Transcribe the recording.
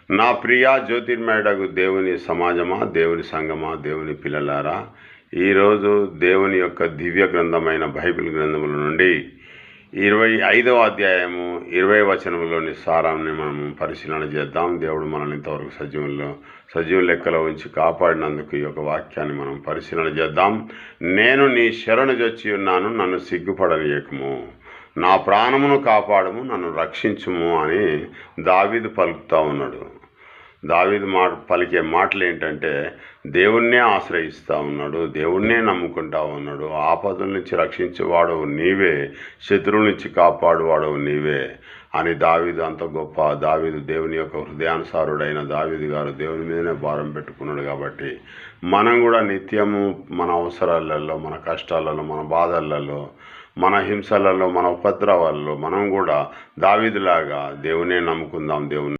నా ప్రియ జ్యోతిర్మయుడగు దేవుని సమాజమా, దేవుని సంగమా, దేవుని పిల్లలారా, ఈరోజు దేవుని యొక్క దివ్య గ్రంథమైన బైబిల్ గ్రంథముల నుండి 25వ అధ్యాయము 20 వచనంలోని సారాన్ని మనం పరిశీలన చేద్దాం. దేవుడు మనల్ని ఇంతవరకు సజీవ లెక్కలో ఉంచి కాపాడినందుకు ఈ యొక్క వాక్యాన్ని మనం పరిశీలన చేద్దాం. నేను నీ శరణు జొచ్చి ఉన్నాను, నన్ను సిగ్గుపడనీయకము, నా ప్రాణమును కాపాడము, నన్ను రక్షించుము అని దావీదు పలుకుతూ ఉన్నాడు. దావీదు పలికే మాటలు ఏంటంటే, దేవుణ్ణే ఆశ్రయిస్తూ ఉన్నాడు, దేవుణ్ణే నమ్ముకుంటా ఉన్నాడు. ఆపదల నుంచి రక్షించేవాడవు నీవే, శత్రువుల నుంచి కాపాడువాడవు నీవే అని దావీదు అంత గొప్ప దావీదు, దేవుని యొక్క హృదయానుసారుడైన దావీదు గారు దేవుని మీదనే భారం పెట్టుకున్నాడు. కాబట్టి మనం కూడా నిత్యము మన అవసరాలలో, మన కష్టాలలో, మన బాధలలో, మన హింసలలో, మన ఉపద్రవాలలో మనం కూడా దావీదులాగా దేవునే నమ్ముకుందాం. దేవుని